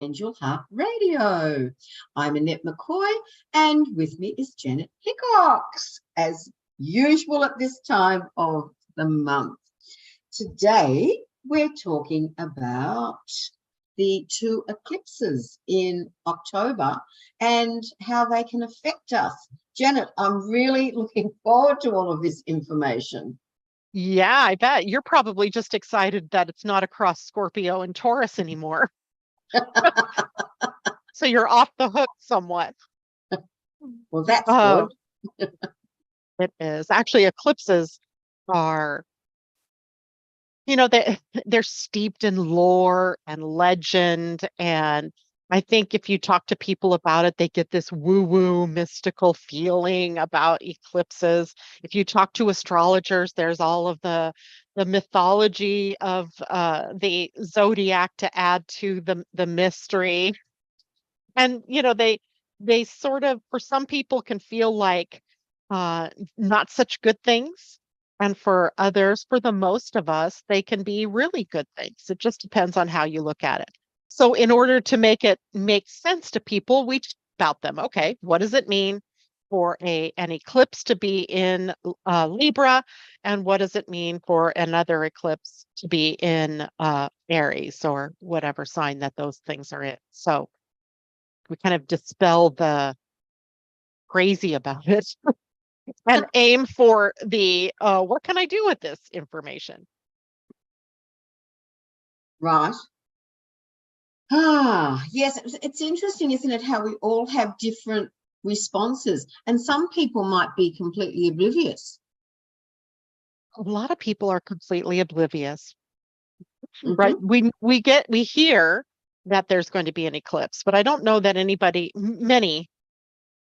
Angel Heart Radio. I'm Annette McCoy, and with me is Janet Hickox, as usual at this time of the month. Today, we're talking about the two eclipses in October and how they can affect us. Janet, I'm really looking forward to all of this information. Yeah, I bet. You're probably just excited that it's not across Scorpio and Taurus anymore. So you're off the hook somewhat. Well, that's Oh, good. it is. Actually, eclipses are, they're steeped in lore and legend. And I think if you talk to people about it, they get this woo-woo mystical feeling about eclipses. If you talk to astrologers, there's all of the mythology of the zodiac to add to the mystery. And they sort of, for some people, can feel like uh not such good things, and for others, for the most of us, they can be really good things. It just depends on how you look at it. So in order to make it make sense to people, we talk about them. Okay, what does it mean for an eclipse to be in Libra, and what does it mean for another eclipse to be in Aries, or whatever sign that those things are in? So we kind of dispel the crazy about it and aim for the what can I do with this information? Right. Yes, it's interesting, isn't it, how we all have different responses, and some people might be completely oblivious. A lot of people are completely oblivious, right? Mm-hmm. We hear that there's going to be an eclipse, but I don't know that many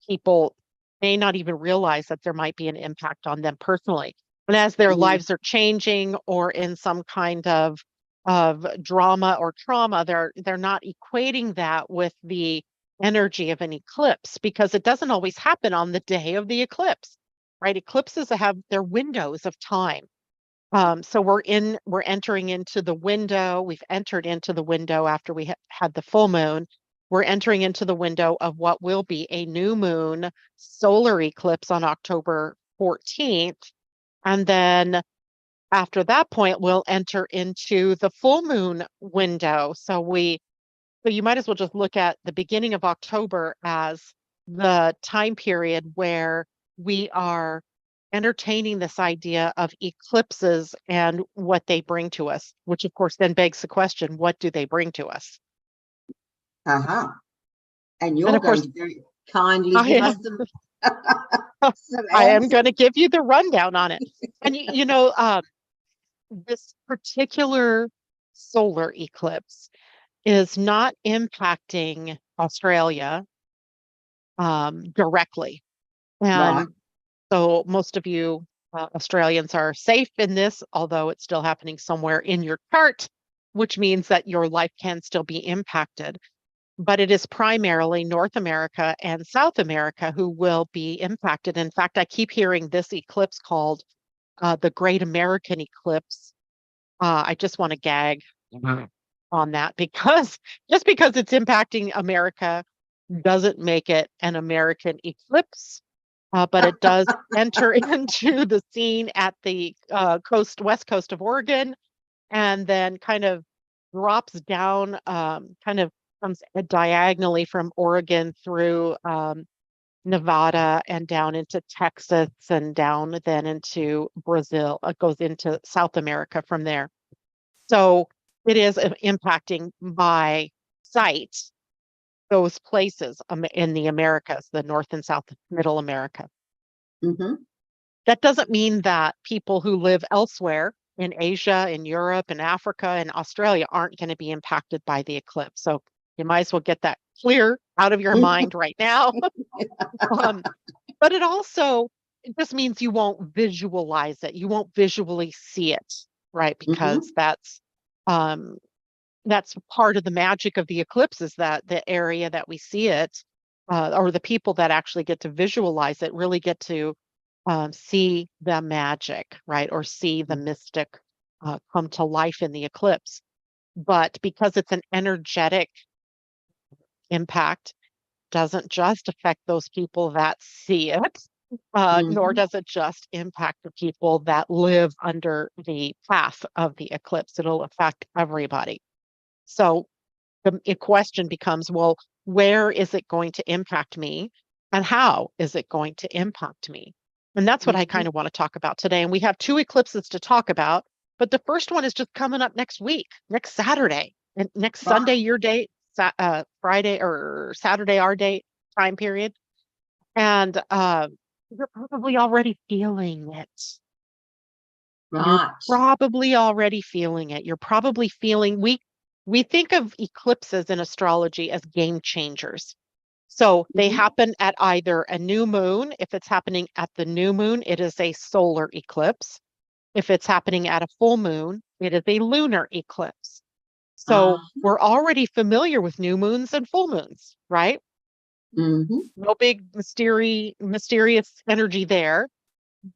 people may not even realize that there might be an impact on them personally. And as their Yeah. lives are changing, or in some kind of drama or trauma, they're not equating that with the energy of an eclipse, because it doesn't always happen on the day of the eclipse, right? Eclipses have their windows of time. So we're entering into the window. We've entered into the window after we had the full moon. We're entering into the window of what will be a new moon solar eclipse on October 14th. And then after that point, we'll enter into the full moon window. So you might as well just look at the beginning of October as the time period where we are entertaining this idea of eclipses and what they bring to us, which of course then begs the question, what do they bring to us? Uh-huh. And And you're of going course, to very kindly I give us am some I am going to answers. give you the rundown on it. And this particular solar eclipse is not impacting Australia directly. Right. And so most of you Australians are safe in this, although it's still happening somewhere in your chart, which means that your life can still be impacted. But it is primarily North America and South America who will be impacted. In fact, I keep hearing this eclipse called the Great American Eclipse. I just want to gag on that, because just because it's impacting America doesn't make it an American eclipse. But it does enter into the scene at the west coast of Oregon, and then kind of drops down, kind of comes diagonally from Oregon through Nevada and down into Texas and down then into Brazil. It goes into South America from there. So it is impacting by sight those places in the Americas, the North and South, Middle America. Mm-hmm. That doesn't mean that people who live elsewhere in Asia, in Europe, in Africa, and Australia aren't going to be impacted by the eclipse. So you might as well get that clear out of your mind right now. um, but it just means you won't visualize it. You won't visually see it, right? Mm-hmm. Because um, that's part of the magic of the eclipse, is that the area that we see it, or the people that actually get to visualize it, really get to see the magic, right? Or see the mystic come to life in the eclipse. But because it's an energetic impact doesn't just affect those people that see it, nor Mhm. does it just impact the people that live under the path of the eclipse. It'll affect everybody. So the question becomes, well, where is it going to impact me and how is it going to impact me? And that's what I Mhm. kind of want to talk about today. And we have two eclipses to talk about, but the first one is just coming up next week, next Saturday, and next Right. Sunday, your date, Friday or Saturday, our date time period. And you're probably already feeling it. You're Right. probably already feeling it. You're probably feeling we think of eclipses in astrology as game changers. So they Mhm. happen at either a new moon. If it's happening at the new moon, it is a solar eclipse. If it's happening at a full moon, it is a lunar eclipse. So Ah. we're already familiar with new moons and full moons, right? Mhm. No big mysterious energy there.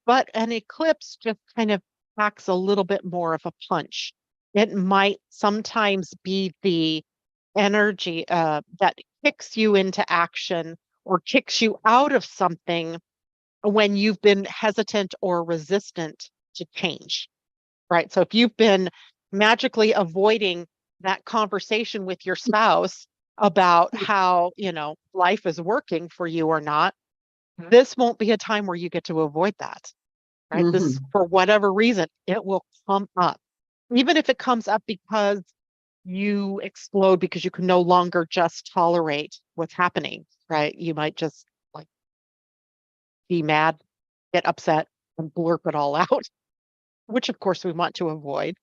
But an eclipse just kind of packs a little bit more of a punch. It might sometimes be the energy that kicks you into action or kicks you out of something when you've been hesitant or resistant to change, right? So if you've been magically avoiding that conversation with your spouse about how, life is working for you or not, this won't be a time where you get to avoid that, right? This, Mhm. for whatever reason, it will come up. Even if it comes up because you explode because you can no longer just tolerate what's happening, right? You might just like be mad, get upset, and blurp it all out, which of course we want to avoid.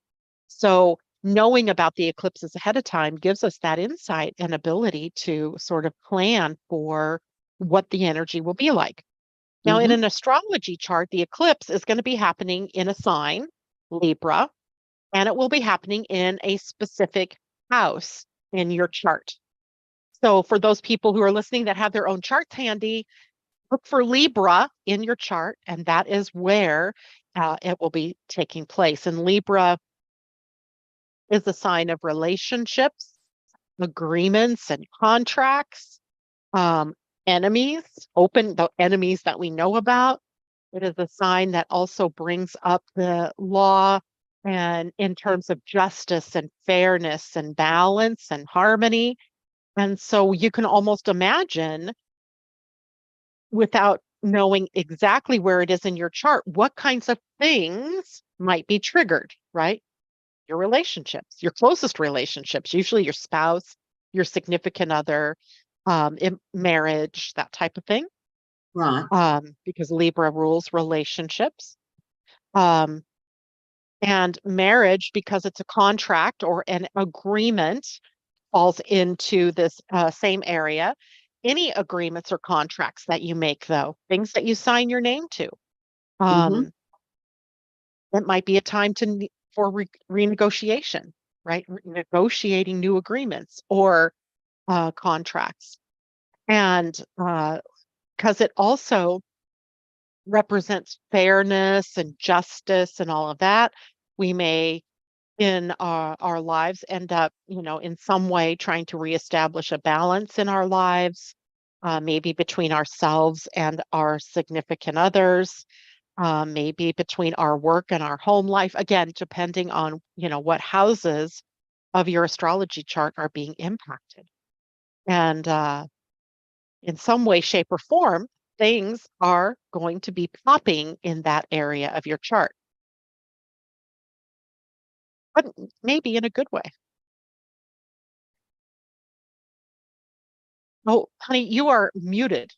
So knowing about the eclipses ahead of time gives us that insight and ability to sort of plan for what the energy will be like. Now, in Mhm. an astrology chart, the eclipse is going to be happening in a sign, Libra, and it will be happening in a specific house in your chart. So, for those people who are listening that have their own charts handy, look for Libra in your chart, and that is where it will be taking place. And Libra is a sign of relationships, agreements, and contracts, um, enemies, open the enemies that we know about. It is a sign that also brings up the law and in terms of justice and fairness and balance and harmony. And so you can almost imagine, without knowing exactly where it is in your chart, what kinds of things might be triggered, right? Your relationships, your closest relationships, usually your spouse, your significant other, in marriage, that type of thing, Right. because Libra rules relationships. Um, and marriage, because it's a contract or an agreement, falls into this same area. Any agreements or contracts that you make, though, things that you sign your name to, Mhm. um, it might be a time for renegotiation, right? Negotiating new agreements or contracts. And because it also represents fairness and justice and all of that, we may in our lives end up, in some way trying to reestablish a balance in our lives, maybe between ourselves and our significant others, maybe between our work and our home life, again, depending on, what houses of your astrology chart are being impacted. And in some way, shape, or form, things are going to be popping in that area of your chart, but maybe in a good way. Oh, honey, you are muted.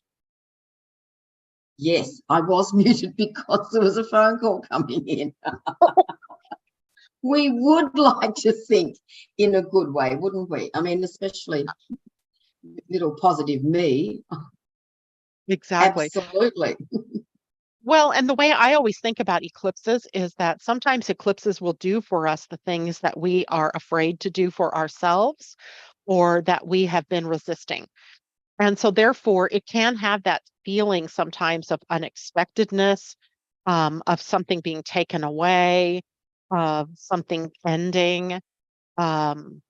Yes, I was muted because there was a phone call coming in. We would like to think in a good way, wouldn't we? I mean, especially little positive me. Exactly. Absolutely. Well, and the way I always think about eclipses is that sometimes eclipses will do for us the things that we are afraid to do for ourselves or that we have been resisting. And so, therefore, it can have that feeling sometimes of unexpectedness, of something being taken away, of something ending. Um,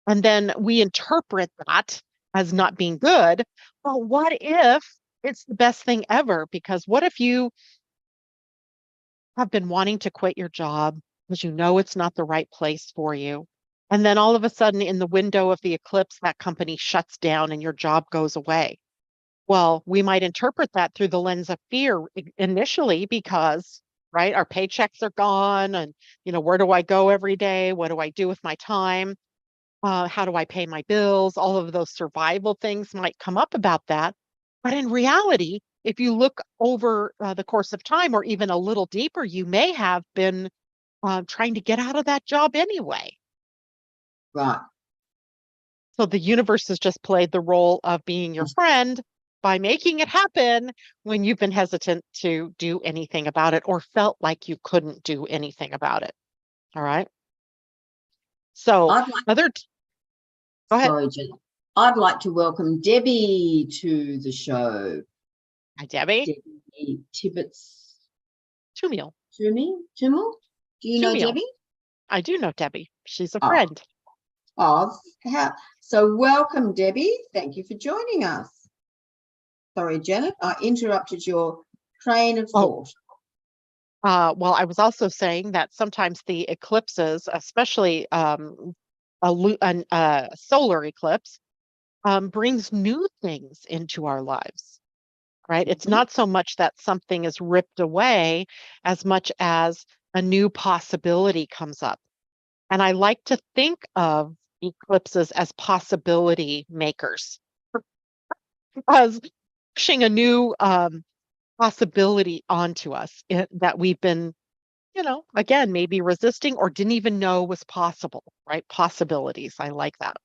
and then we interpret that as not being good. Well, what if it's the best thing ever? Because what if you have been wanting to quit your job because you know it's not the right place for you? And then all of a sudden, in the window of the eclipse, that company shuts down and your job goes away. Well, we might interpret that through the lens of fear initially because, right, our paychecks are gone and, where do I go every day? What do I do with my time? How do I pay my bills? All of those survival things might come up about that. But in reality, if you look over the course of time or even a little deeper, you may have been trying to get out of that job anyway. Right. So the universe has just played the role of being your friend by making it happen when you've been hesitant to do anything about it or felt like you couldn't do anything about it. All right. So I'd like, go ahead. sorry, Jen. I'd like to welcome Debbie to the show. Hi, Debbie. Debbie Tibbetts. Tumiel. Tumel? Do you know Tumiel. Debbie? I do know Debbie. She's a friend. So welcome, Debbie. Thank you for joining us. Sorry, Janet, I interrupted your train of thought. Well, I was also saying that sometimes the eclipses, especially a solar eclipse, brings new things into our lives, right? It's not so much that something is ripped away as much as a new possibility comes up. And I like to think of eclipses as possibility makers, as pushing a new possibility onto us that we've been, again, maybe resisting or didn't even know was possible, right? Possibilities. I like that.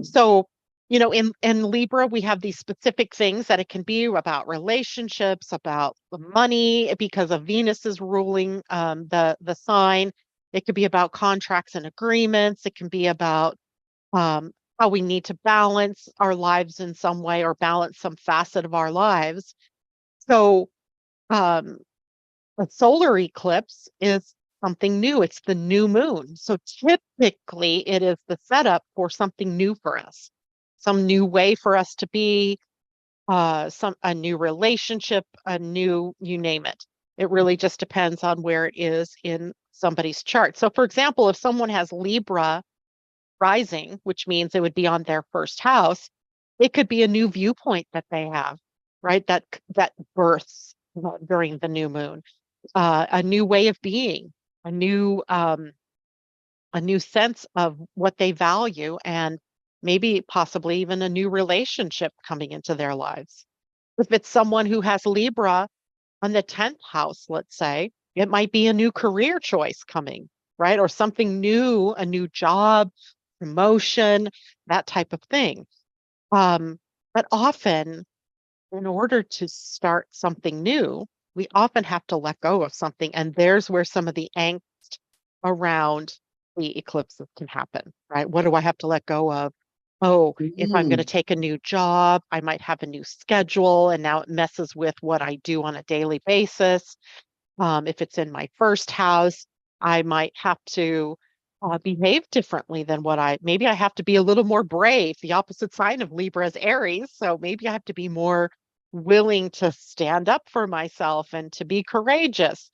So, in Libra, we have these specific things that it can be about relationships, about money, because of Venus is ruling the sign. It could be about contracts and agreements. It can be about how we need to balance our lives in some way or balance some facet of our lives. So, a solar eclipse is something new. It's the new moon. So typically it is the setup for something new for us, some new way for us to be, a new relationship, a new, you name it. It really just depends on where it is in somebody's chart. So for example, if someone has Libra rising, which means it would be on their first house, it could be a new viewpoint that they have, right? That births during the new moon, a new way of being, a new sense of what they value, and maybe possibly even a new relationship coming into their lives. If it's someone who has Libra on the 10th house, let's say, it might be a new career choice coming, right? Or something new, a new job, promotion, that type of thing. But often, in order to start something new, we often have to let go of something. And there's where some of the angst around the eclipses can happen, right? What do I have to let go of? Oh, if I'm going to take a new job, I might have a new schedule, and now it messes with what I do on a daily basis. If it's in my first house, I might have to behave differently than maybe I have to be a little more brave. The opposite sign of Libra is Aries. So maybe I have to be more willing to stand up for myself and to be courageous.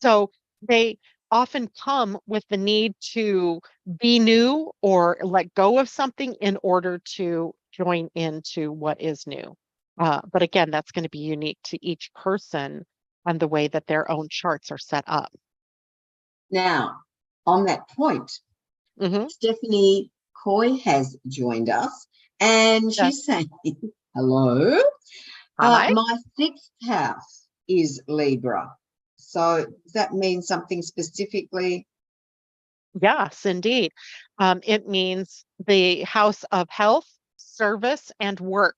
So they often come with the need to be new or let go of something in order to join into what is new. But again, that's going to be unique to each person and the way that their own charts are set up. Now, on that point, Stephanie Coy has joined us, and she's saying, hello. My 6th house is Libra. So does that mean something specifically? Yes, indeed. It means the house of health, service, and work.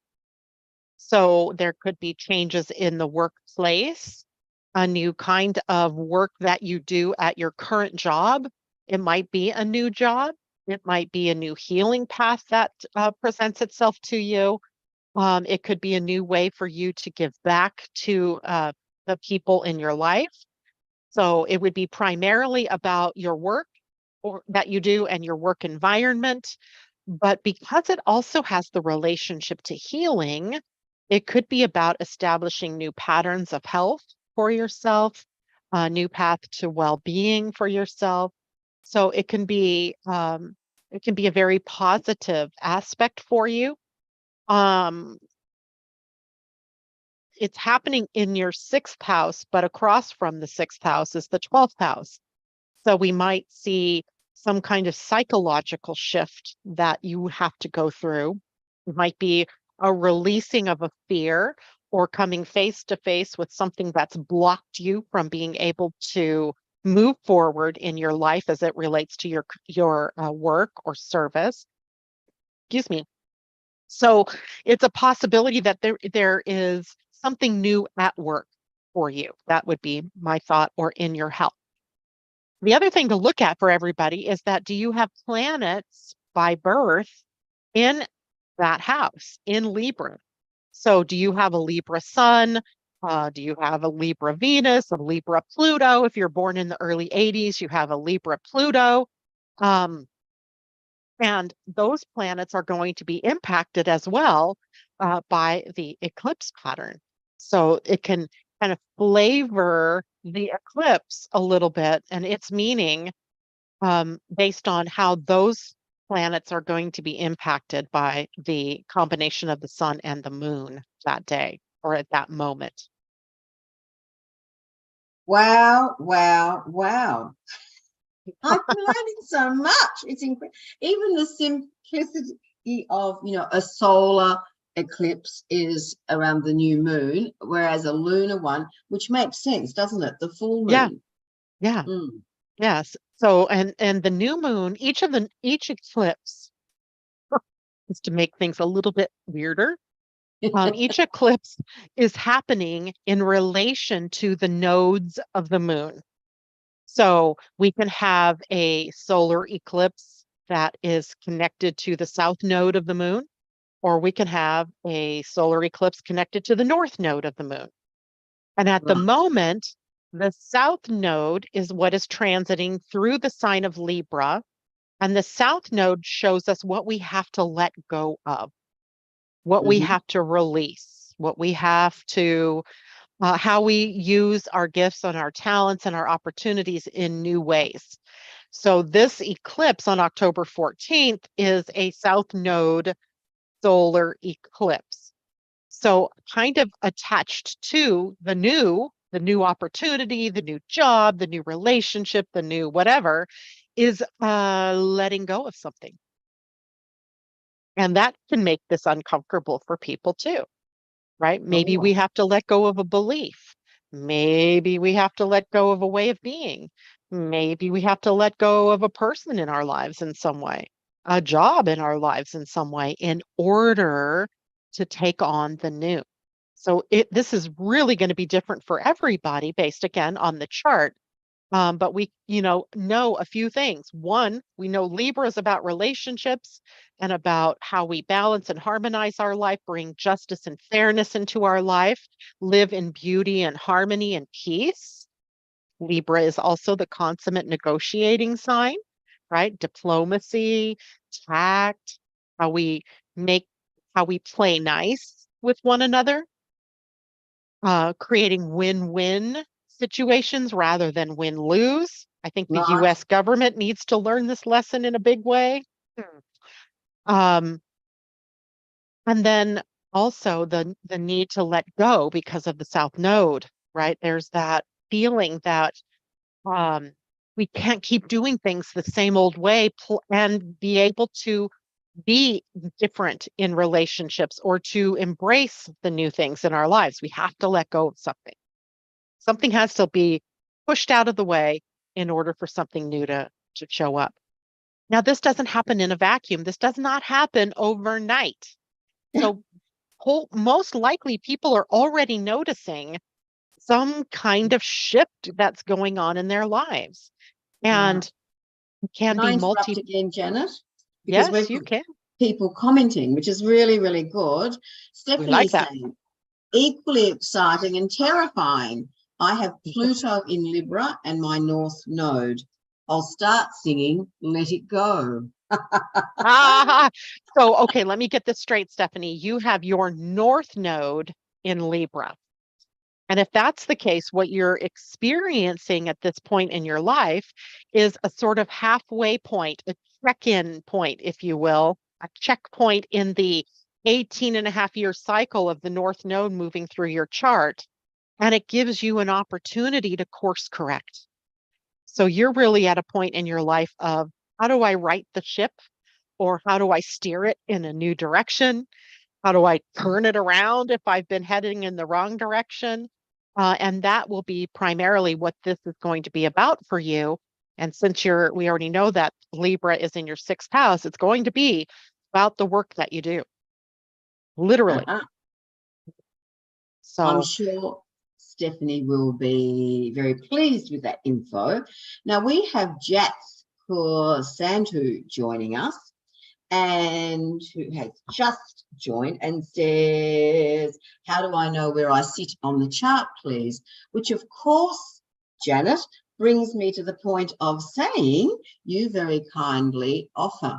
So there could be changes in the workplace, a new kind of work that you do at your current job. It might be a new job. It might be a new healing path that presents itself to you. It could be a new way for you to give back to the people in your life. So it would be primarily about your work or that you do and your work environment. But because it also has the relationship to healing, it could be about establishing new patterns of health for yourself, a new path to well-being for yourself. So it can be a very positive aspect for you. Um, it's happening in your sixth house, but across from the sixth house is the 12th house. So we might see some kind of psychological shift that you have to go through. It might be a releasing of a fear or coming face to face with something that's blocked you from being able to move forward in your life as it relates to your work or service. Excuse me. So it's a possibility that there is something new at work for you. That would be my thought, or in your health. The other thing to look at for everybody is that, do you have planets by birth in that house in Libra? So do you have a Libra sun? Do you have a Libra Venus, a Libra Pluto? If you're born in the early 80s, you have a Libra Pluto. And those planets are going to be impacted as well by the eclipse pattern. So it can kind of flavor the eclipse a little bit and its meaning based on how those planets are going to be impacted by the combination of the sun and the moon that day or at that moment. Wow, wow, wow. I'm learning so much. It's incredible. Even the simplicity of, a solar eclipse is around the new moon, whereas a lunar one, which makes sense, doesn't it? The full Yeah, moon. yeah, Mm. yes. So and the new moon, each eclipse, is to make things a little bit weirder. Each eclipse is happening in relation to the nodes of the moon. So we can have a solar eclipse that is connected to the south node of the moon, or we can have a solar eclipse connected to the north node of the moon. And at the Right. moment, the south node is what is transiting through the sign of Libra. And the south node shows us what we have to let go of, what we Mhm. have to release, what we have to, how we use our gifts and our talents and our opportunities in new ways. So this eclipse on October 14th is a south node solar eclipse. So kind of attached to the new opportunity, the new job, the new relationship, the new whatever, is letting go of something. And that can make this uncomfortable for people too, right? Maybe we Oh, have to let go of a belief. Maybe we have to let go of a way of being. Maybe we have to let go of a person in our lives in some way, a job in our lives in some way, in order to take on the new. So this is really going to be different for everybody based again on the chart. But we, know a few things. One, we know Libra is about relationships and about how we balance and harmonize our life, bring justice and fairness into our life, live in beauty and harmony and peace. Libra is also the consummate negotiating sign, right? Diplomacy, tact, how we make, how we play nice with one another, creating win-win situations rather than win-lose. I think the right. US government needs to learn this lesson in a big way. Um, and then also the need to let go because of the South Node, right? There's that feeling that um, we can't keep doing things the same old way and be able to be different in relationships or to embrace the new things in our lives. We have to let go of something. Something has to be pushed out of the way in order for something new to show up. Now, this doesn't happen in a vacuum. This does not happen overnight. So most likely people are already noticing some kind of shift that's going on in their lives. Right. And it can Can I be interrupt again, Janet? Because yes, we've you got can. people commenting, which is really, really good. We Stephanie like is that. saying, equally exciting and terrifying. I have Pluto in Libra and my North Node. I'll start singing Let It Go. Ah, so okay, let me get this straight, Stephanie. You have your North Node in Libra. And if that's the case, what you're experiencing at this point in your life is a sort of halfway point, a check-in point, if you will, a checkpoint in the 18 and a half year cycle of the North Node moving through your chart. And it gives you an opportunity to course correct. So you're really at a point in your life of how do I right the ship, or how do I steer it in a new direction? How do I turn it around if I've been heading in the wrong direction? And that will be primarily what this is going to be about for you. And since we already know that Libra is in your sixth house, it's going to be about the work that you do, literally. Uh-huh. I'm So sure Stephanie will be very pleased with that info. Now we have Jats Santu joining us, and who has just joined and says, how do I know where I sit on the chart, please? Which of course, Janet, brings me to the point of saying you very kindly offer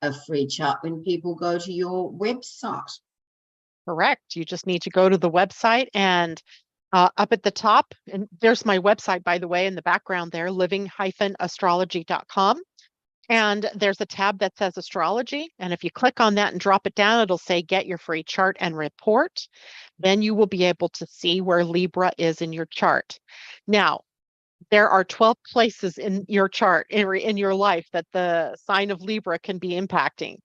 a free chart when people go to your website. correct. You just need to go to the website, and up at the top, and there's my website, by the way, in the background there, living-astrology.com. And there's a tab that says astrology. And if you click on that and drop it down, it'll say get your free chart and report. Then you will be able to see where Libra is in your chart. Now, there are 12 places in your chart, in your life, that the sign of Libra can be impacting.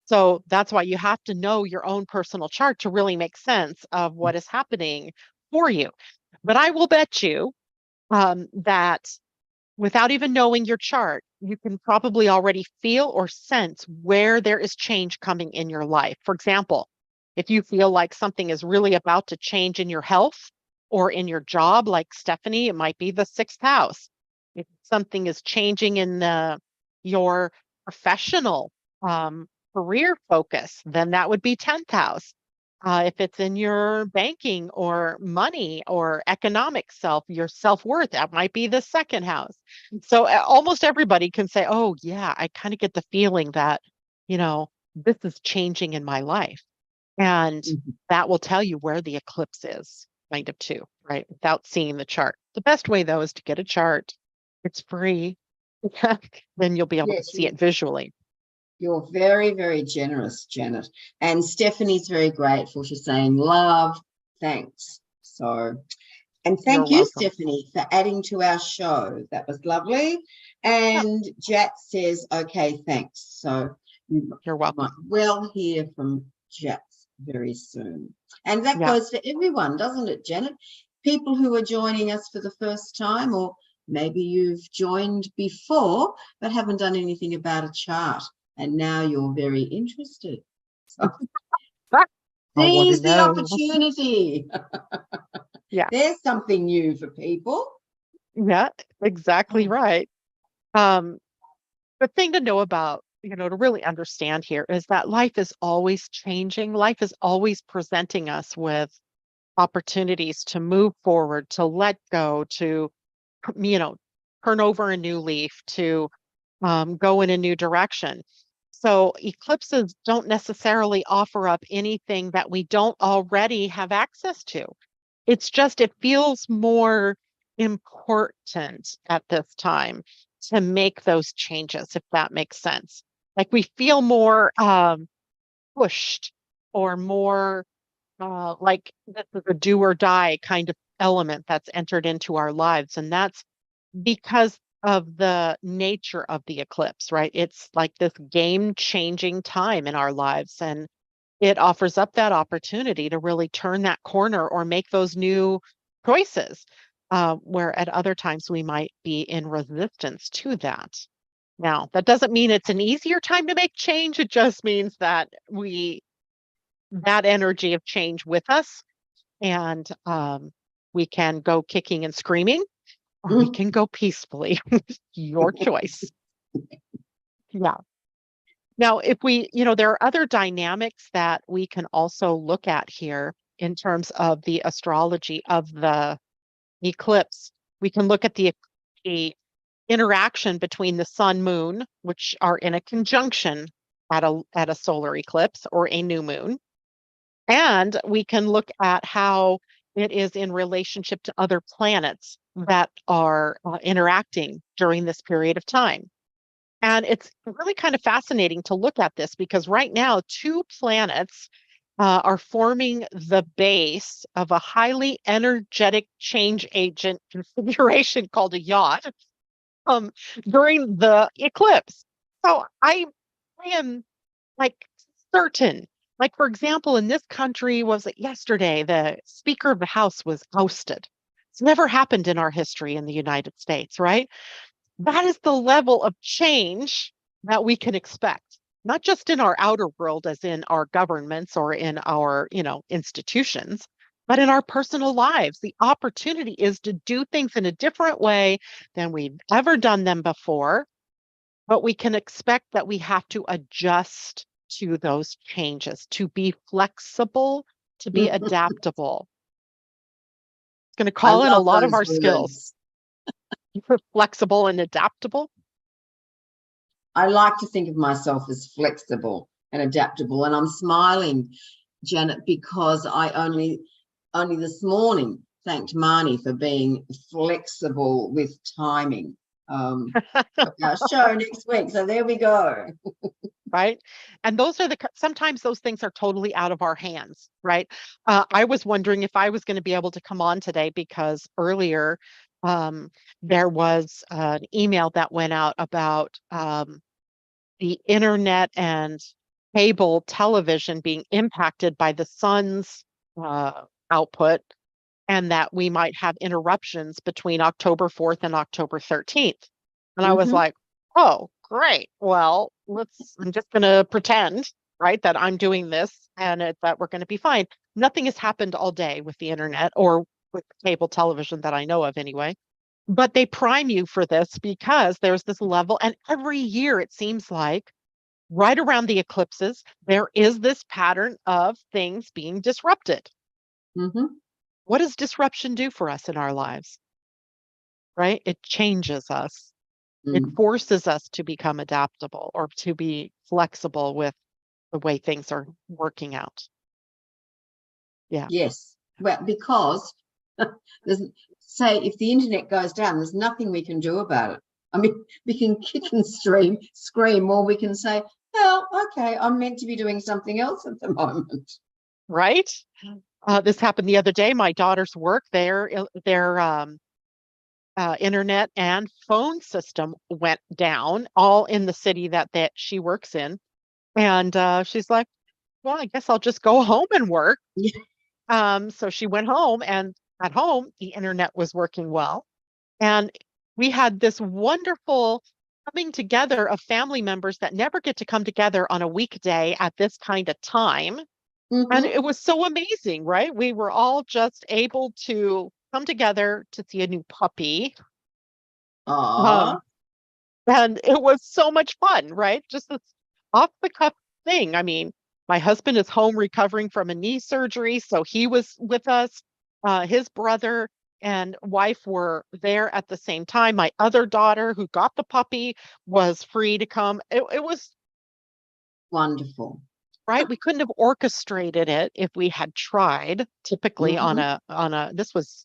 So that's why you have to know your own personal chart to really make sense of what is happening for you. But I will bet you that without even knowing your chart, you can probably already feel or sense where there is change coming in your life. For example, if you feel like something is really about to change in your health or in your job, like Stephanie, it might be the sixth house. If something is changing in your professional career focus, then that would be 10th house. If it's in your banking or money or economic self, your self-worth, that might be the second house. So almost everybody can say, oh, yeah, I kind of get the feeling that, this is changing in my life. And that will tell you where the eclipse is, kind of too, right? Without seeing the chart. The best way, though, is to get a chart. It's free. Then you'll be able to Yes, see it visually. you're very, very generous, Janet. And Stephanie's very grateful. She's saying love, thanks. So, and You're thank you, welcome. Stephanie, for adding to our show. That was lovely. Yeah, And Jat says, okay, thanks. So you you're might welcome. well hear from Jat very soon. And that Yeah. goes for everyone, doesn't it, Janet? People who are joining us for the first time, or maybe you've joined before but haven't done anything about a chart, and now you're very interested. So I want to seize the know. opportunity. Yeah. There's something new for people. Yeah, exactly right. Um, the thing to know about, to really understand here is that life is always changing. Life is always presenting us with opportunities to move forward, to let go, to, you know, turn over a new leaf, to go in a new direction. So eclipses don't necessarily offer up anything that we don't already have access to. It's just, it feels more important at this time to make those changes, if that makes sense. Like we feel more pushed, or more like this is a do or die kind of element that's entered into our lives. And that's because of the nature of the eclipse, right? It's like this game changing time in our lives. And it offers up that opportunity to really turn that corner or make those new choices, where at other times we might be in resistance to that. Now, that doesn't mean it's an easier time to make change. It just means that that energy of change with us, and we can go kicking and screaming, or we can go peacefully. Your choice. Yeah. Now, if there are other dynamics that we can also look at here in terms of the astrology of the eclipse. We can look at the interaction between the sun moon, which are in a conjunction at a solar eclipse or a new moon. And we can look at how it is in relationship to other planets that are interacting during this period of time. And it's really kind of fascinating to look at this because right now, two planets are forming the base of a highly energetic change agent configuration called a yacht um, during the eclipse. So I am like certain. Like, for example, in this country, was it yesterday, the Speaker of the House was ousted. It's never happened in our history in the United States, right? That is the level of change that we can expect, not just in our outer world, as in our governments or in our, institutions, but in our personal lives. The opportunity is to do things in a different way than we've ever done them before, but we can expect that we have to adjust to those changes, to be flexible, to be adaptable. It's going to I call in a love lot of those our skills. words. Flexible and adaptable. I like to think of myself as flexible and adaptable, and I'm smiling, Janet, because I only this morning thanked Marnie for being flexible with timing of our show next week. So there we go. Right. And those are sometimes those things are totally out of our hands. Right. I was wondering if I was going to be able to come on today because earlier there was an email that went out about the internet and cable television being impacted by the sun's output, and that we might have interruptions between October 4th and October 13th. And I was Mm-hmm. like, oh, great. Well, I'm just going to pretend, right, that I'm doing this and that we're going to be fine. Nothing has happened all day with the internet or with cable television that I know of anyway. But they prime you for this because there's this level. And every year it seems like right around the eclipses, there is this pattern of things being disrupted. Mm-hmm. What does disruption do for us in our lives? Right? It changes us. It Mm. forces us to become adaptable or to be flexible with the way things are working out. Yeah. Yes. Well, because there's, say if the internet goes down, there's nothing we can do about it. I mean, we can kick and scream, or we can say, well, okay, I'm meant to be doing something else at the moment. Right? This happened the other day. My daughter's work, their internet and phone system went down, all in the city that she works in. And she's like, well, I guess I'll just go home and work. So she went home, and at home, the internet was working well. And we had this wonderful coming together of family members that never get to come together on a weekday at this kind of time. And Mm-hmm. it was so amazing, right? We were all just able to come together to see a new puppy. Ah, Um, and it was so much fun, right? Just this off the cuff thing. I mean, my husband is home recovering from a knee surgery, so he was with us. His brother and wife were there at the same time. My other daughter, who got the puppy, was free to come. It was wonderful. right. We couldn't have orchestrated it if we had tried. Typically on Mm-hmm. a this was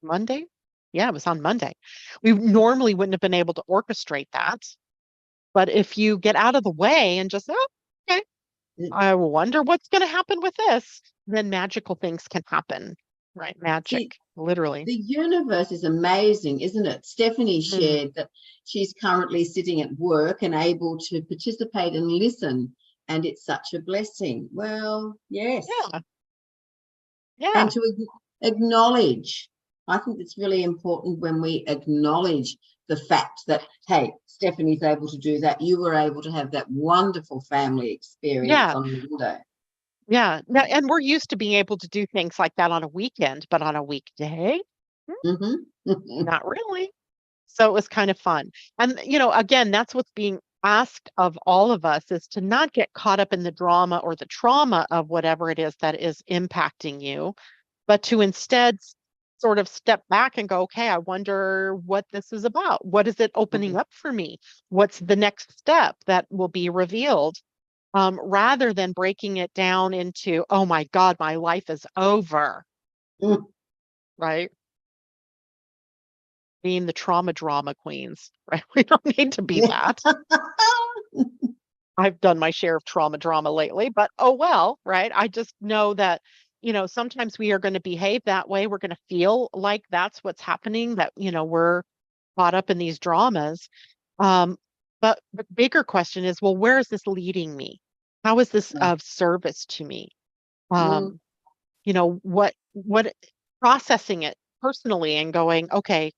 Monday. Yeah, it was on Monday. We normally wouldn't have been able to orchestrate that. But if you get out of the way and just, oh, okay, I wonder what's going to happen with this, then magical things can happen, right? See, Magic, literally. the universe is amazing, isn't it? Stephanie Mm, shared that she's currently sitting at work and able to participate and listen, and it's such a blessing. Well, yes. yeah, And yeah, to acknowledge, I think it's really important when we acknowledge the fact that, hey, Stephanie's able to do that. You were able to have that wonderful family experience yeah, on Monday. yeah. And we're used to being able to do things like that on a weekend, but on a weekday, mm, Mm-hmm. not really. So it was kind of fun. And, again, that's what's being asked of all of us is to not get caught up in the drama or the trauma of whatever it is that is impacting you, but to instead sort of step back and go, okay, I wonder what this is about. What is it opening up for me? What's the next step that will be revealed? Rather than breaking it down into, oh my God, my life is over, Mm. right? Being the trauma drama queens, right? We don't need to be that. I've done my share of trauma drama lately, but oh well, right? I just know that, sometimes we are going to behave that way. We're going to feel like that's what's happening, that, we're caught up in these dramas. Um, but the bigger question is, well, where is this leading me? How is this of service to me? Mm. Um, what processing it personally and going, okay,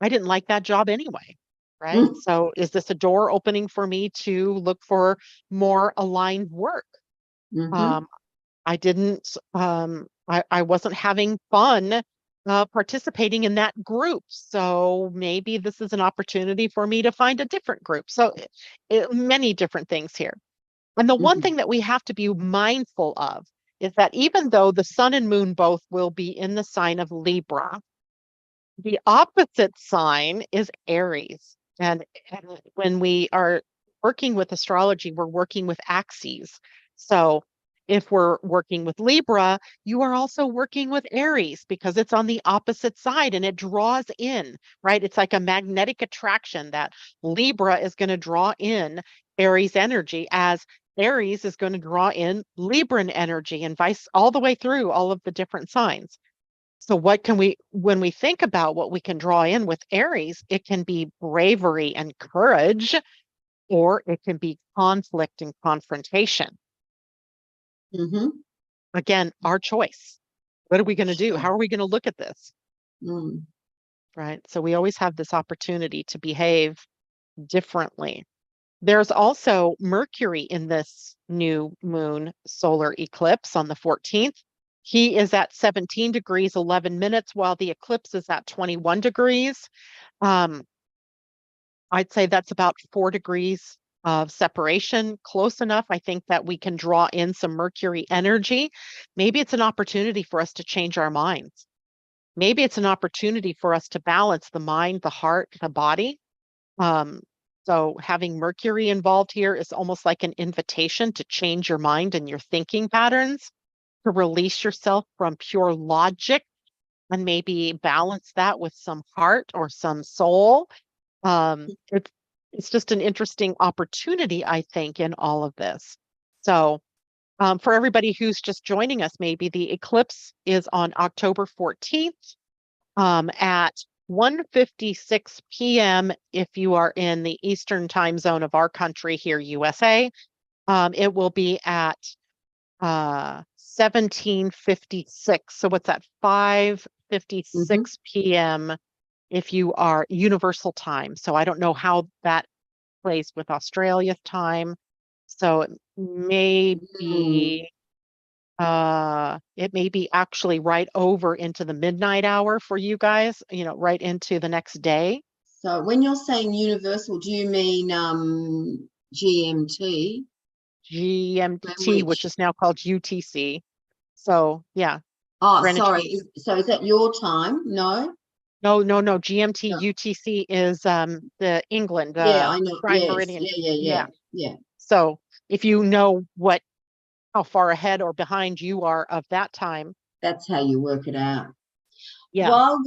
I didn't like that job anyway, right? Mm. So is this a door opening for me to look for more aligned work? Mm-hmm. Um, I didn't, I wasn't having fun participating in that group. So maybe this is an opportunity for me to find a different group. So many different things here. And the one Mm-hmm. thing that we have to be mindful of is that even though the sun and moon both will be in the sign of Libra, the opposite sign is Aries. And when we are working with astrology, we're working with axes. So if we're working with Libra, you are also working with Aries because it's on the opposite side and it draws in, right? It's like a magnetic attraction that Libra is going to draw in Aries energy as Aries is going to draw in Libran energy and vice all the way through all of the different signs. So what can when we think about what we can draw in with Aries, it can be bravery and courage, or it can be conflict and confrontation. Mm-hmm. Again, our choice. What are we going to do? Sure. How are we going to look at this? Mm. Right. So we always have this opportunity to behave differently. There's also Mercury in this new moon solar eclipse on the 14th. He is at 17 degrees, 11 minutes, while the eclipse is at 21 degrees. Um, I'd say that's about 4 degrees of separation, close enough. I think that we can draw in some Mercury energy. Maybe it's an opportunity for us to change our minds. Maybe it's an opportunity for us to balance the mind, the heart, the body. Um, so having Mercury involved here is almost like an invitation to change your mind and your thinking patterns, to release yourself from pure logic and maybe balance that with some heart or some soul. Um, it's it's just an interesting opportunity, I think, in all of this. So for everybody who's just joining us, maybe the eclipse is on October 14th at 1:56 p.m. if you are in the Eastern time zone of our country here, USA. It will be at 17:56. So what's that? Mm-hmm. 5:56 p.m. if you are Universal Time. So I don't know how that plays with Australia time. So Mm. it may be actually right over into the midnight hour for you guys, right into the next day. So when you're saying universal, do you mean GMT? GMT, which Greenwich. is now called UTC. So yeah, Oh, Greenwich sorry. Mean. So is that your time? No? No, no, no. GMT, No. UTC is the England, Yeah, I know. prime Yes. meridian. Yeah, yeah, yeah. Yeah. Yeah. So if you know how far ahead or behind you are of that time, That's how you work it out. yeah. While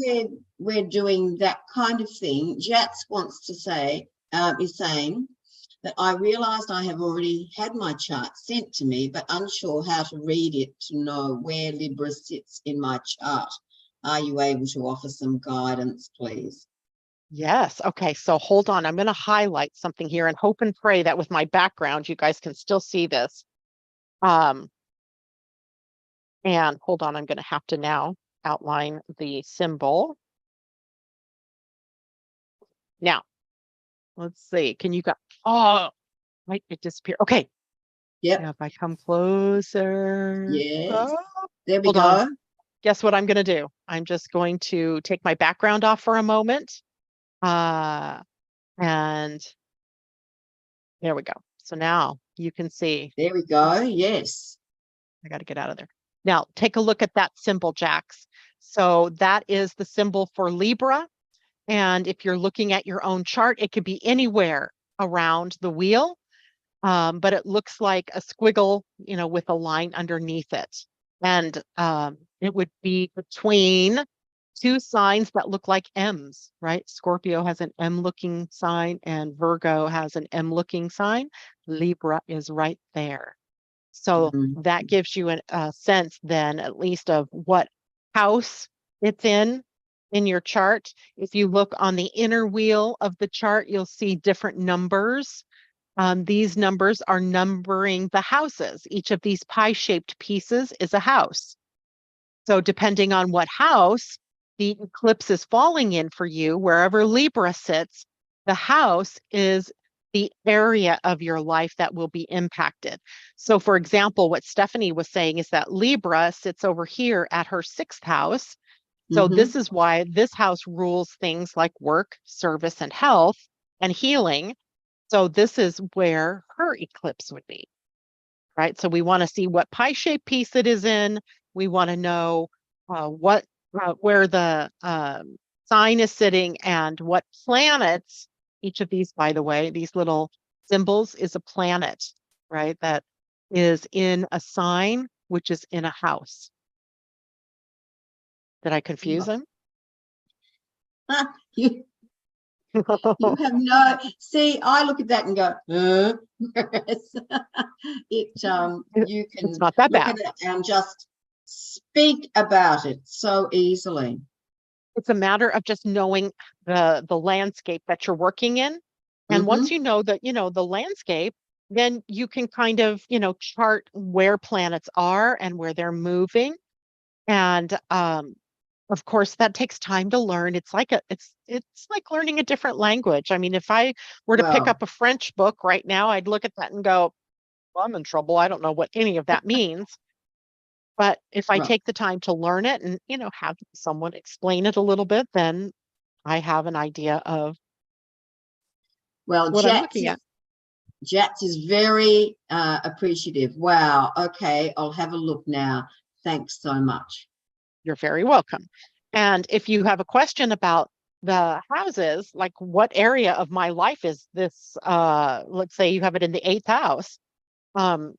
we're doing that kind of thing, Jats wants to say, is saying that I realized I have already had my chart sent to me, but unsure how to read it to know where Libra sits in my chart. Are you able to offer some guidance, please? Yes. Okay. So hold on. I'm going to highlight something here and hope and pray that with my background, you guys can still see this. Um, and hold on. I'm going to have to now outline the symbol. Now, let's see. Can you go? Oh, right. It disappeared. Okay. Yep. Now, if I come closer. Yes. Oh, There we hold on. go. Guess what I'm going to do? I'm just going to take my background off for a moment. Uh, and there we go. So now you can see. There we go. Oops, Yes. I got to get out of there. Now, take a look at that symbol, Jax. So that is the symbol for Libra. And if you're looking at your own chart, it could be anywhere around the wheel, but it looks like a squiggle, with a line underneath it. And it would be between two signs that look like M's, right? Scorpio has an M looking sign and Virgo has an M looking sign. Libra is right there. So Mhm. that gives you a sense then at least of what house it's in your chart. If you look on the inner wheel of the chart, you'll see different numbers. These numbers are numbering the houses. Each of these pie-shaped pieces is a house. So depending on what house the eclipse is falling in for you, wherever Libra sits, the house is the area of your life that will be impacted. So for example, what Stephanie was saying is that Libra sits over here at her 6th house. So this Mhm. is why this house rules things like work, service, and health and healing. So this is where her eclipse would be, right? So we want to see what pie-shaped piece it is in. We want to know what where the sign is sitting and what planets. Each of these, by the way, these little symbols is a planet, right? That is in a sign, which is in a house. Did I confuse them? You you have no, see, I look at that and go, whereas you It's can not that look bad. at it and just speak about it so easily. It's a matter of just knowing the landscape that you're working in. And once Hmm. you know that, the landscape, then you can kind of, chart where planets are and where they're moving. And of course, that takes time to learn. It's like learning a different language. I mean, if I were to pick Well, up a French book right now, I'd look at that and go, well, I'm in trouble. I don't know what any of that means. But if I right. take the time to learn it and, have someone explain it a little bit, then I have an idea of Well, what I'm looking at. Jats is very appreciative. Wow. Okay, I'll have a look now. Thanks so much. You're very welcome. And if you have a question about the houses, like what area of my life is this, let's say you have it in the 8th house, um,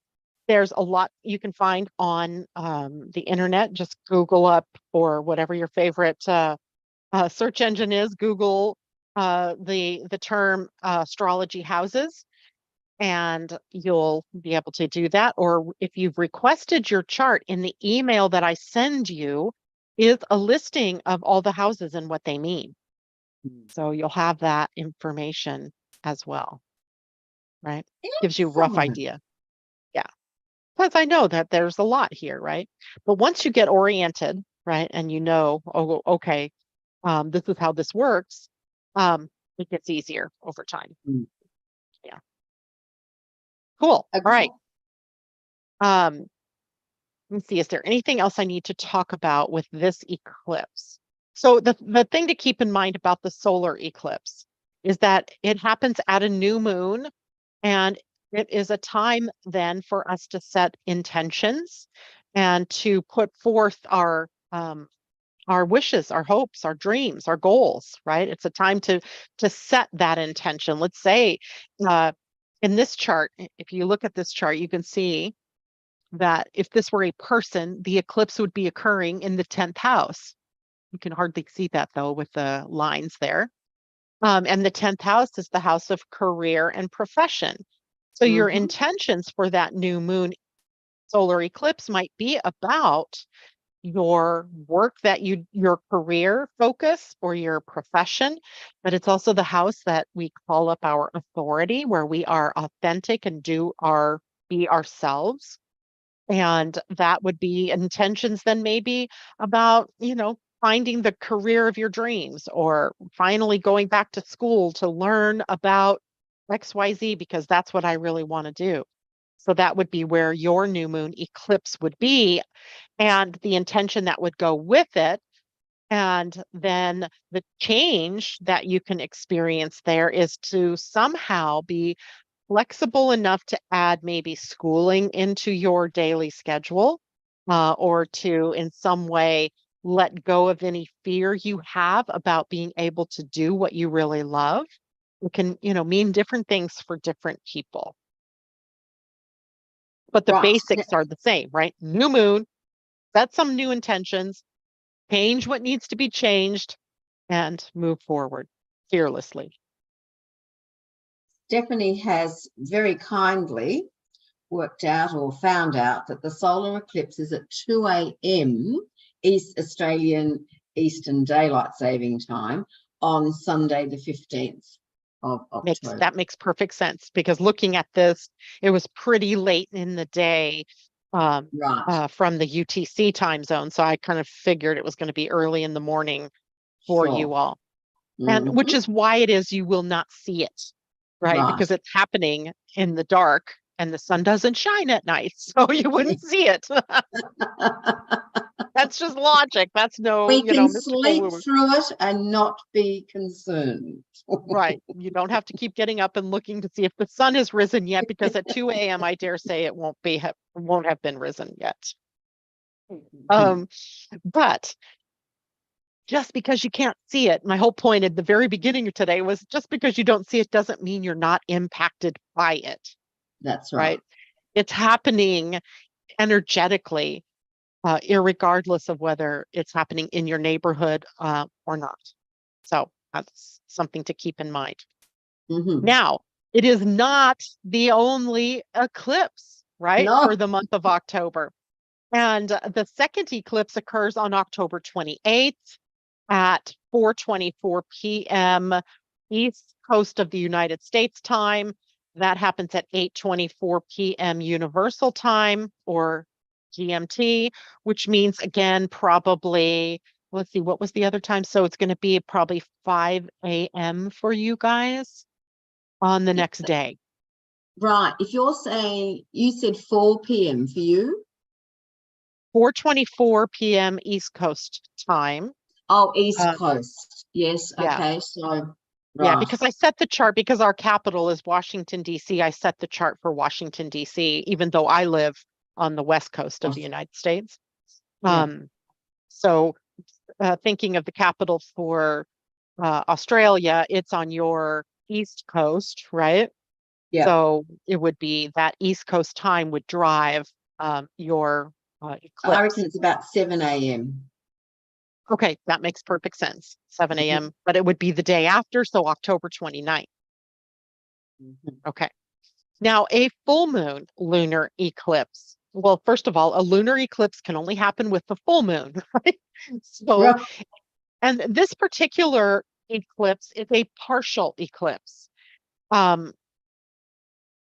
there's a lot you can find on the internet. Just Google up or whatever your favorite search engine is, Google the term astrology houses, and you'll be able to do that. Or if you've requested your chart in the email that I send you, is a listing of all the houses and what they mean. So you'll have that information as well, right? Gives you a rough Excellent. idea. Yeah. Because I know that there's a lot here, right? But once you get oriented, right, and oh, okay, this is how this works, it gets easier over time. Mm. Yeah. Cool. All Okay. right. Let me see, is there anything else I need to talk about with this eclipse? So the thing to keep in mind about the solar eclipse is that it happens at a new moon, and it is a time then for us to set intentions and to put forth our wishes, our hopes, our dreams, our goals, right? It's a time to set that intention. Let's say uh, in this chart, if you look at this chart, you can see that if this were a person, the eclipse would be occurring in the 10th house. You can hardly see that though with the lines there. And the 10th house is the house of career and profession. So your Hmm. intentions for that new moon solar eclipse might be about your work your career focus or your profession, but it's also the house that we call up our authority, where we are authentic and be ourselves. And that would be intentions then maybe about, finding the career of your dreams or finally going back to school to learn about XYZ because that's what I really want to do. So that would be where your new moon eclipse would be and the intention that would go with it. And then the change that you can experience there is to somehow be flexible enough to add maybe schooling into your daily schedule or to in some way let go of any fear you have about being able to do what you really love. It can, mean different things for different people. But the Right. basics are the same, right? New moon, set some new intentions, change what needs to be changed, and move forward fearlessly. Stephanie has very kindly worked out or found out that the solar eclipse is at 2 a.m. East Australian Eastern Daylight Saving Time on Sunday, the 15th of October. That makes perfect sense, because looking at this, it was pretty late in the day Right. from the UTC time zone. So I kind of figured it was going to be early in the morning for Sure. you all. And which is why it is you will not see it, right? Because it's happening in the dark and the sun doesn't shine at night. So you wouldn't see it. That's just logic. That's no, We can mystical sleep woo-woo. through it and not be concerned. Right. You don't have to keep getting up and looking to see if the sun has risen yet, because at 2 a.m., I dare say it won't have been risen yet. But just because you can't see it, my whole point at the very beginning of today was, just because you don't see it doesn't mean you're not impacted by it. That's Right. It's happening energetically, irregardless of whether it's happening in your neighborhood or not. So that's something to keep in mind. Now, it is not the only eclipse, right, for the month of October. And the second eclipse occurs on October 28th at 4:24 p.m. East Coast of the United States time. That happens at 8:24 p.m. Universal time, or GMT, which means, again, probably, let's see, what was the other time? So it's going to be probably 5 a.m. for you guys on the next day. Right. If you're saying, you said 4 p.m. for you? 4:24 p.m. East Coast time. Oh, East Coast. Yes. Yeah. Okay. So, yeah, because I set the chart, because our capital is Washington, D.C. I set the chart for Washington, D.C., even though I live on the West Coast of the United States. So thinking of the capital for Australia, it's on your East Coast, right? Yeah. So it would be that East Coast time would drive your eclipse. I reckon it's about 7 a.m. Okay, that makes perfect sense. 7 a.m., but it would be the day after, so October 29th. Okay. Now, a full moon lunar eclipse. Well, first of all, a lunar eclipse can only happen with the full moon, right? So, and this particular eclipse is a partial eclipse.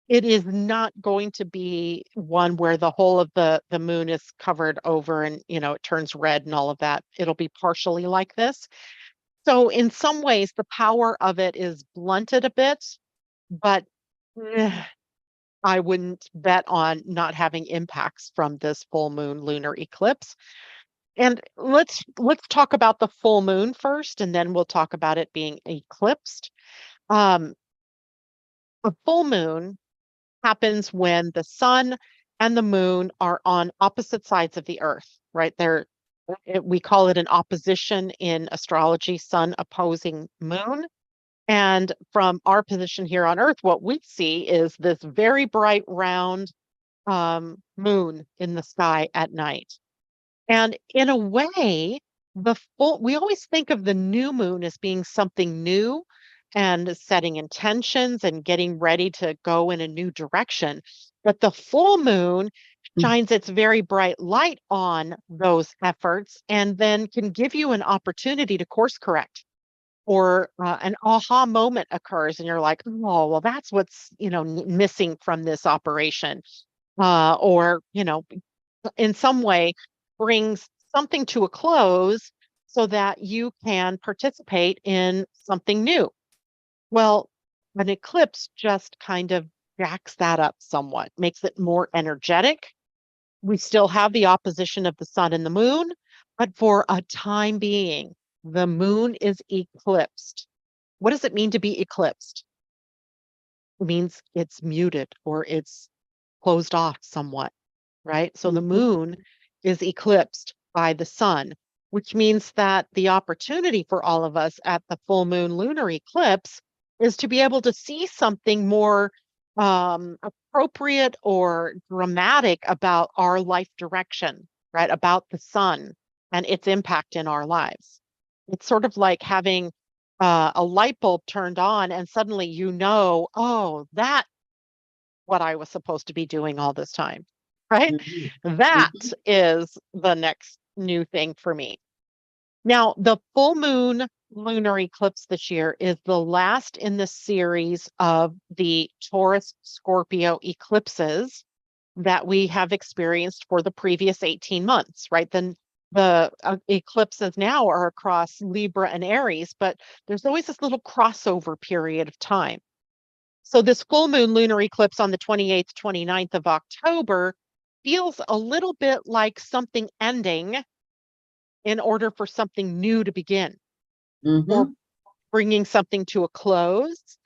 It is not going to be one where the whole of the moon is covered over and, it turns red and all of that. It'll be partially like this. So in some ways, the power of it is blunted a bit, but I wouldn't bet on not having impacts from this full moon lunar eclipse. And let's talk about the full moon first, and then we'll talk about it being eclipsed. A full moon happens when the sun and the moon are on opposite sides of the earth, right? We call it an opposition in astrology, sun opposing moon. And from our position here on Earth, what we see is this very bright, round moon in the sky at night. And in a way, we always think of the new moon as being something new and setting intentions and getting ready to go in a new direction. But the full moon shines its very bright light on those efforts and then can give you an opportunity to course correct, or an aha moment occurs and you're like, oh, well, that's what's, missing from this operation. Or, in some way brings something to a close so that you can participate in something new. Well, an eclipse just kind of jacks that up somewhat, makes it more energetic. We still have the opposition of the sun and the moon, but for a time being, the moon is eclipsed. What does it mean to be eclipsed? It means it's muted or it's closed off somewhat, right? So the moon is eclipsed by the sun, which means that the opportunity for all of us at the full moon lunar eclipse is to be able to see something more appropriate or dramatic about our life direction, right? About the sun and its impact in our lives. It's sort of like having a light bulb turned on and suddenly oh, that's what I was supposed to be doing all this time, right? Mhm. That Mhm. is the next new thing for me. Now, the full moon lunar eclipse this year is the last in the series of the Taurus Scorpio eclipses that we have experienced for the previous 18 months, right? Then the eclipses now are across Libra and Aries, but there's always this little crossover period of time. So this full moon lunar eclipse on the 28th, 29th of October feels a little bit like something ending in order for something new to begin, or Mhm. bringing something to a close,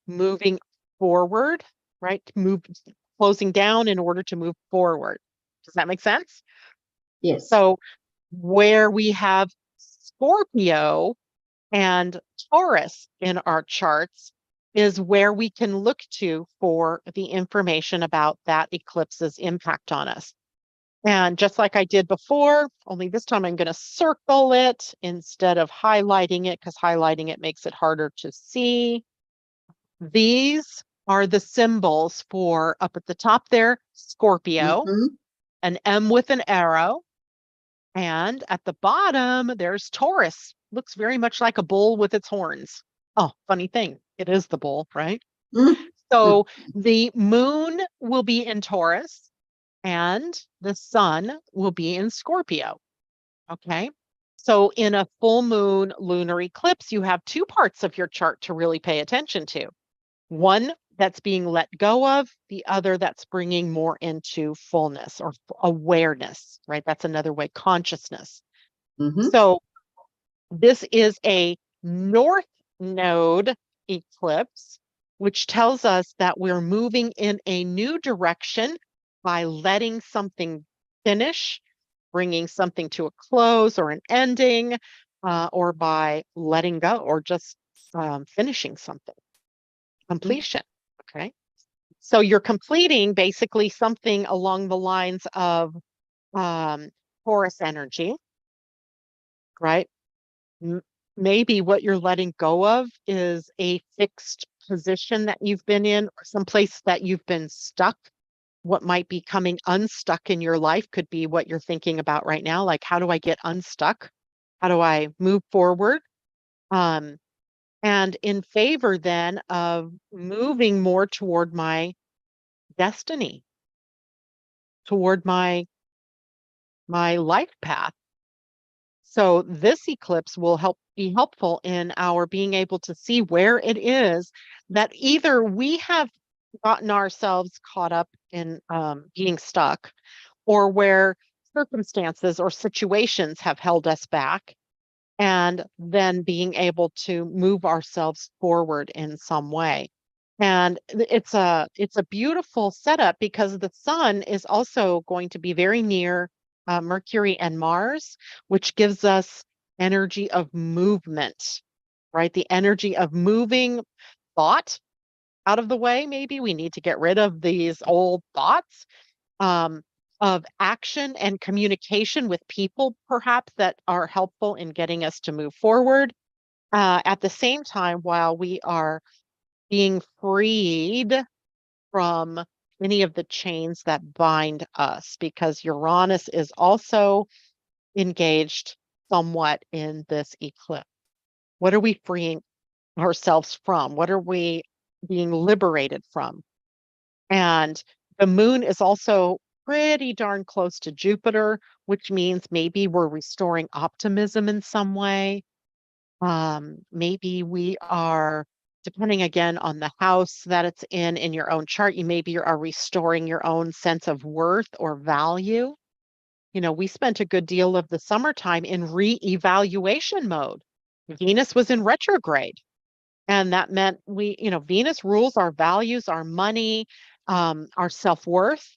moving forward, right? Closing down in order to move forward. Does that make sense? Yes. So where we have Scorpio and Taurus in our charts is where we can look to for the information about that eclipse's impact on us. And just like I did before, only this time I'm going to circle it instead of highlighting it, because highlighting it makes it harder to see. These are the symbols for, up at the top there, Scorpio, Mhm. an M with an arrow. And at the bottom, there's Taurus. Looks very much like a bull with its horns. Oh, funny thing. It is the bull, right? Mhm. So the moon will be in Taurus and the sun will be in Scorpio. Okay. So in a full moon lunar eclipse, you have two parts of your chart to really pay attention to. One that's being let go of, the other that's bringing more into fullness or awareness, right? That's another way, consciousness. Mhm. So this is a north node eclipse, which tells us that we're moving in a new direction by letting something finish, bringing something to a close or an ending, or by letting go or just finishing something, Mhm. completion. Okay. So you're completing basically something along the lines of um, Taurus energy, right? M- Maybe what you're letting go of is a fixed position that you've been in, or someplace that you've been stuck. What might be coming unstuck in your life could be what you're thinking about right now. Like, how do I get unstuck? How do I move forward? Um, and in favor then of moving more toward my destiny, toward my life path. So this eclipse will be helpful in our being able to see where it is that either we have gotten ourselves caught up in being stuck, or where circumstances or situations have held us back, and then being able to move ourselves forward in some way. And it's a beautiful setup because the sun is also going to be very near Mercury and Mars, which gives us energy of movement, right? The energy of moving thought out of the way. Maybe we need to get rid of these old thoughts, um, of action and communication with people, perhaps, that are helpful in getting us to move forward. At the same time, while we are being freed from any of the chains that bind us, because Uranus is also engaged somewhat in this eclipse. What are we freeing ourselves from? What are we being liberated from? And the moon is also pretty darn close to Jupiter, which means maybe we're restoring optimism in some way. Maybe we are, depending again on the house that it's in your own chart, you maybe are restoring your own sense of worth or value. You know, we spent a good deal of the summertime in re-evaluation mode. Venus was in retrograde. And that meant Venus rules our values, our money, our self-worth.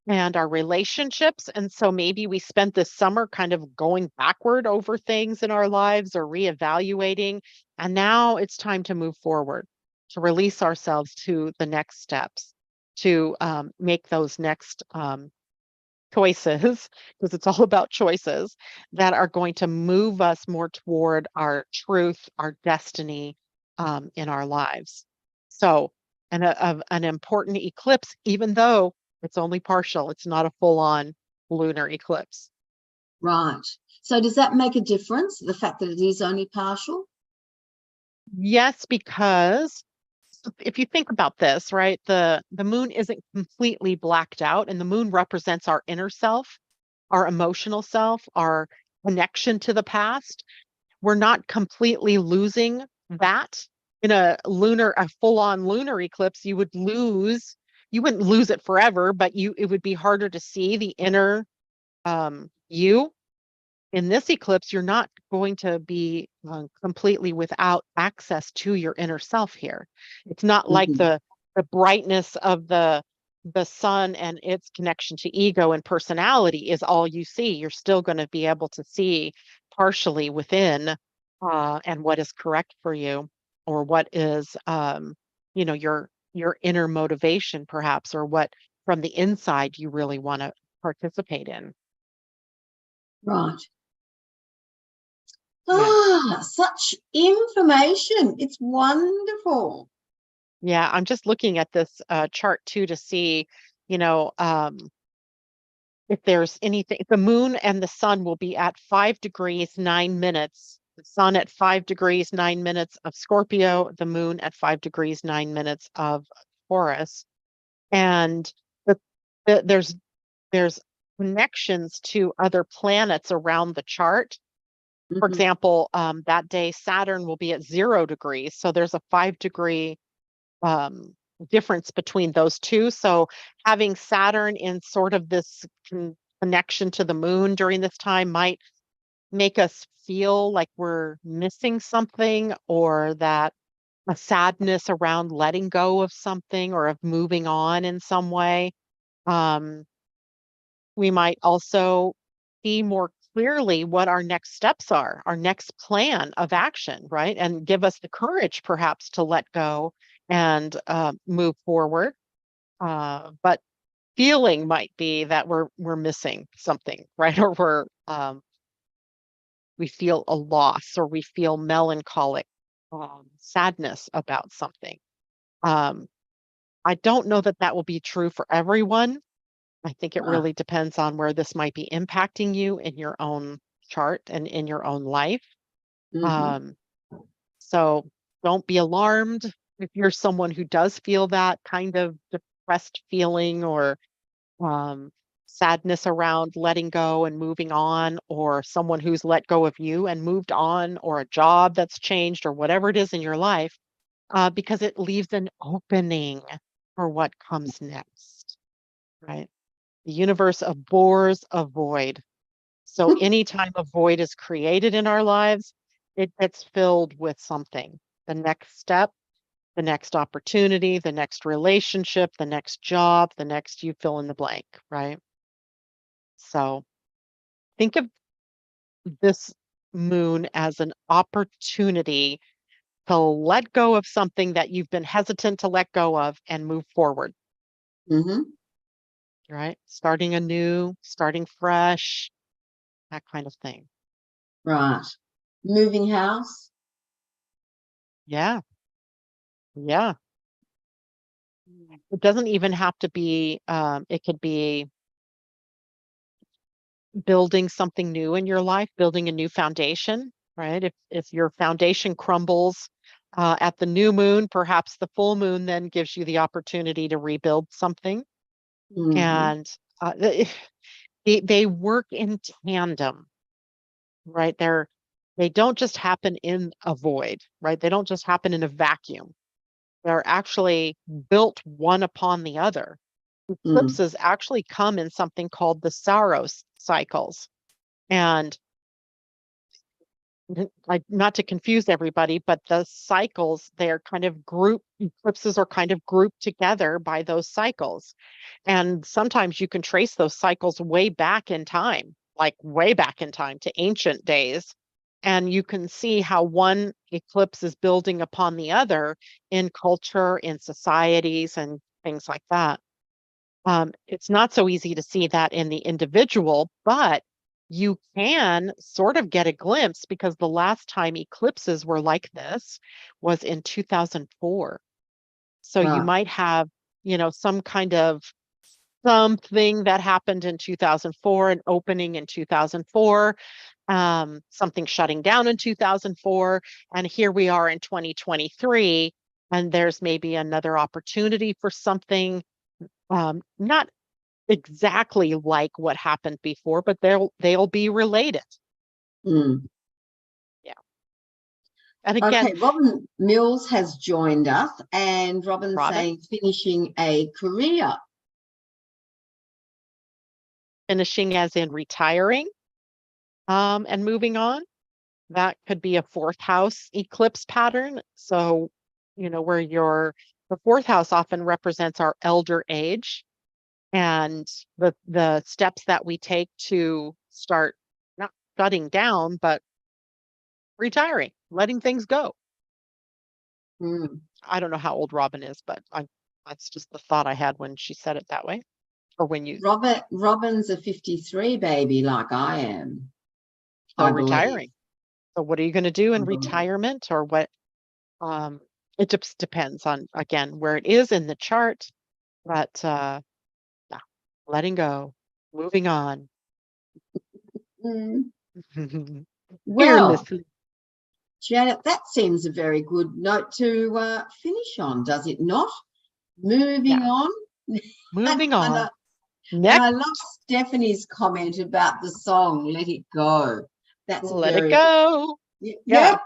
and our relationships. And so maybe we spent this summer kind of going backward over things in our lives or reevaluating. And now it's time to move forward, to release ourselves to the next steps, to make those next choices, because it's all about choices that are going to move us more toward our truth, our destiny in our lives. So, an important eclipse, even though it's only partial, it's not a full-on lunar eclipse. Right. So does that make a difference, the fact that it is only partial? Yes, because if you think about this, right, the moon isn't completely blacked out, and the moon represents our inner self, our emotional self, our connection to the past. We're not completely losing that. In a full-on lunar eclipse, you wouldn't lose it forever, but it would be harder to see the inner you. In this eclipse, you're not going to be completely without access to your inner self here. It's not like Mhm. the brightness of the sun and its connection to ego and personality is all you see. You're still going to be able to see partially within and what is correct for you, or what is your inner motivation perhaps, or what from the inside you really want to participate in. Right. Yeah. Ah, such information. It's wonderful. Yeah, I'm just looking at this chart too to see, you know, if there's anything. The moon and the sun will be at 5 degrees 9 minutes. The sun at 5 degrees 9 minutes of Scorpio, the moon at 5 degrees 9 minutes of Taurus, and the, there's connections to other planets around the chart. For Mhm. example, that day Saturn will be at 0 degrees, so there's a 5 degree um, difference between those two. So having Saturn in sort of this connection to the moon during this time might make us feel like we're missing something, or that a sadness around letting go of something or of moving on in some way. Um, we might also see more clearly what our next steps are, our next plan of action, right? And give us the courage perhaps to let go and move forward. But feeling might be that we're missing something, right? Or we feel a loss, or we feel melancholic sadness about something. Um, I don't know that that will be true for everyone. I think it Right. really depends on where this might be impacting you in your own chart and in your own life. Mhm. Um, so don't be alarmed if you're someone who does feel that kind of depressed feeling, or um, sadness around letting go and moving on, or someone who's let go of you and moved on, or a job that's changed, or whatever it is in your life, because it leaves an opening for what comes next, right? The universe abhors a void. So anytime a void is created in our lives, it gets filled with something. The next step, the next opportunity, the next relationship, the next job, the next you fill in the blank, right? So think of this moon as an opportunity to let go of something that you've been hesitant to let go of and move forward, Mhm. right? Starting anew, starting fresh, that kind of thing. Right. Moving house. Yeah. Yeah. It doesn't even have to be, it could be building something new in your life, building a new foundation, right? If your foundation crumbles at the new moon, perhaps the full moon then gives you the opportunity to rebuild something. Mhm. And they work in tandem, right? They don't just happen in a void, right? They don't just happen in a vacuum. They're actually built one upon the other. Mm. Eclipses actually come in something called the Saros cycles. And like, not to confuse everybody, but the cycles, they're kind of eclipses are kind of grouped together by those cycles. And sometimes you can trace those cycles way back in time, like way back in time to ancient days. And you can see how one eclipse is building upon the other in culture, in societies, and things like that. It's not so easy to see that in the individual, but you can sort of get a glimpse because the last time eclipses were like this was in 2004. So you Right. might have, some kind of something that happened in 2004, an opening in 2004, something shutting down in 2004. And here we are in 2023, and there's maybe another opportunity for something, not exactly like what happened before, but they'll be related. Mm. Yeah. And again, Okay, Robin Mills has joined us, and Robin's Robin, saying finishing a career. finishing as in retiring, and moving on. That could be a fourth house eclipse pattern. So, where the fourth house often represents our elder age and the steps that we take to start not shutting down, but retiring, letting things go. Mm. I don't know how old Robin is, but that's just the thought I had when she said it that way. Or when you Robin's a 53 baby, like I am, so I believe. retiring. So what are you going to do I in believe. retirement, or what? It just depends on, again, where it is in the chart, but yeah, letting go, moving on. Mm. Well, Fearlessly. Janet, that seems a very good note to finish on, does it not? Moving Yeah, on. and, moving and, on. I, and Next, I love Stephanie's comment about the song "Let It Go." That's a let it very, go. yeah. Yeah.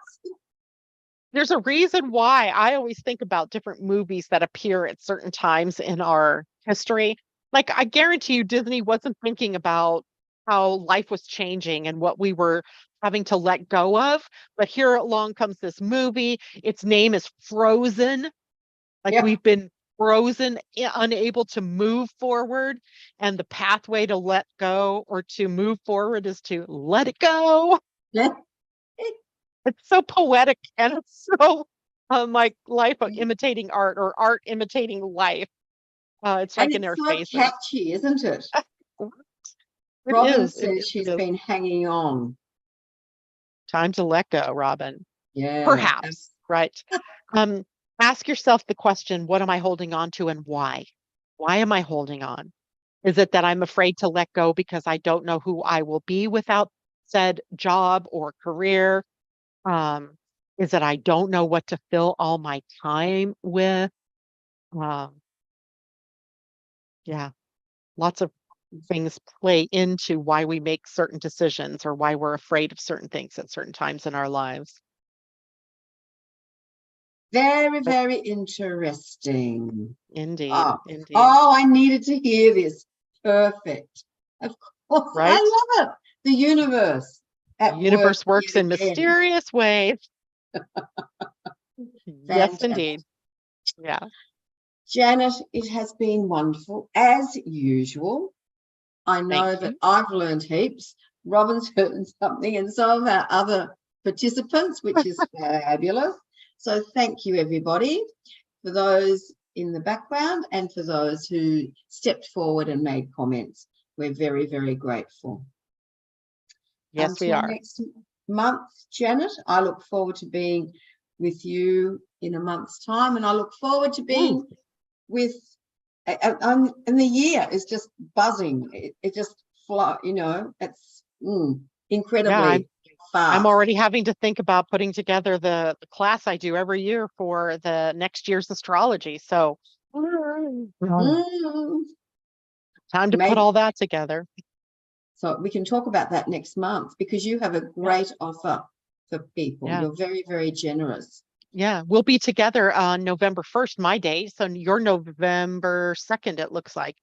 There's a reason why I always think about different movies that appear at certain times in our history. Like, I guarantee you, Disney wasn't thinking about how life was changing and what we were having to let go of. But here along comes this movie. Its name is Frozen. Like, Yeah. we've been frozen, unable to move forward. And the pathway to let go or to move forward is to let it go. Let It's so poetic, and it's so like life imitating art, or art imitating life. It's And like in it's their so faces. catchy, isn't it? It Robin is. It says is. It she's is. been hanging on. Time to let go, Robin. Yeah. Perhaps, right? Um, Ask yourself the question, what am I holding on to and why? Why am I holding on? Is it that I'm afraid to let go because I don't know who I will be without said job or career? Um, is it I don't know what to fill all my time with? Um, yeah, lots of things play into why we make certain decisions or why we're afraid of certain things at certain times in our lives. Very, But very interesting. indeed, Oh, indeed, oh, I needed to hear this. Perfect. Of course, I right? love it. The universe The at work universe works yet in again. mysterious ways. Yes, Fantastic. indeed. Yeah. Janet, it has been wonderful as usual. I know Thank that you. I've learned heaps. Robin's learned something, and some of our other participants, which is fabulous. So thank you, everybody, for those in the background and for those who stepped forward and made comments. We're very, very grateful. Yes, we Until are. next month, Janet, I look forward to being with you in a month's time, and I look forward to Ooh, being with and the year is just buzzing. It just fly, it's yeah, incredibly I'm fast. already having to think about putting together the class I do every year for the next year's astrology. So Mm, time to put maybe all that together. so we can talk about that next month because you have a Yeah. great offer for people. Yeah. You're very, very generous. Yeah. We'll be together on November 1st, my date. So you're November 2nd, it looks like,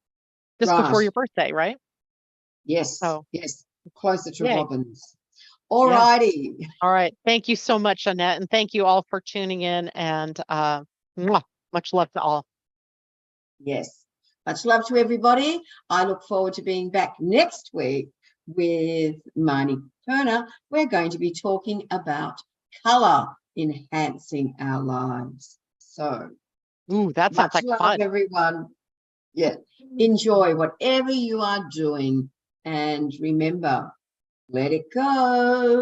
just before Right. your birthday, right? Yes. So Yes. Closer to yay. Robin's. All righty. All right. Thank you so much, Annette. And thank you all for tuning in. And much love to all. Yes. Much love to everybody. I look forward to being back next week with Marnie Perner. We're going to be talking about colour enhancing our lives. So, ooh, that sounds like love, fun. everyone. Yeah. Enjoy whatever you are doing. And remember, let it go.